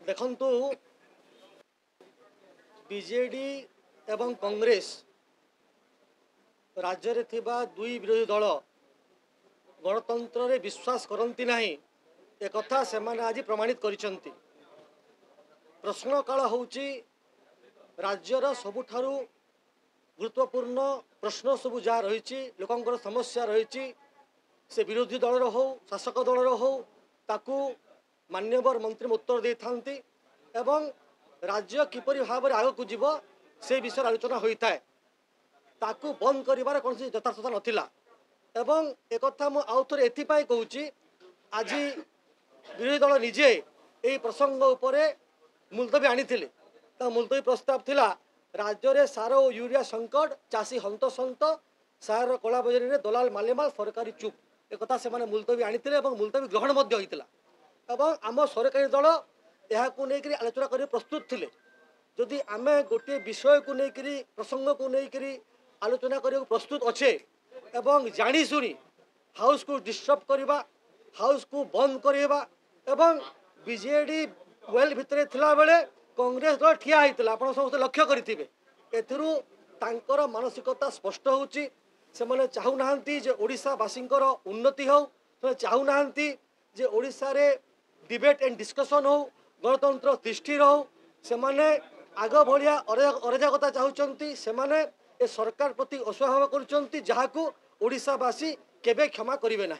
देखंतु बीजेडी एवं कांग्रेस राज्य रे थिबा दुई विरोधी दल गणतंत्र रे विश्वास करती नहीं एक कथा से आज प्रमाणित करिसंती। प्रश्न काल होउची राज्यर सबुठारु गुरुत्वपूर्ण प्रश्न सबू जहाँ रही लोकंर समस्या रही से विरोधी दलर हो शासक दलर हो ताकू मान्यवर मंत्री उत्तर दे था एवं राज्य किपरि भाव आग को जीव से विषय आलोचना होता है ताकू बंद करिवार कौन यथार्थता नथिला एवं एक कथा मु आउ थे एथिपाई कहूँ आज विरोधी दल निजे यही प्रसंग उपरे मुलतवी आनी मुलतवी प्रस्ताव थिला राज्य में सार और यूरिया संकट चाषी हंतसंत सार कला बजारी में दलाल मालेमाल सरकारी चुप एक कथा से मुलतवी आनी मुलतवी ग्रहण होता आम सरकारी दल यहाँ नहीं आलोचना कर प्रस्तुत थे जदि आम गोटे विषय को लेकर प्रसंग को लेकर आलोचना करने प्रस्तुत अच्छे एवं जाशुनी हाउस को डिस्टर्ब करवा हाउस को बंद करवा एवं बीजेडी वेल भितर थिला बेले कांग्रेस दल ठिया होता आप समस्त लक्ष्य करेंगे एथिर मानसिकता स्पष्ट होची से चाहूना ओडिशावासींकर उन्नति हो चाहूना जे ओडिशा रे डिबेट एंड डिस्कशन हो गणतंत्र तिष्ठिर हो से आग भाया अराजकता चाहूँगी से सरकार प्रति अस्वाभाव कर ओडिशावासी केबे क्षमा करेंगे ना।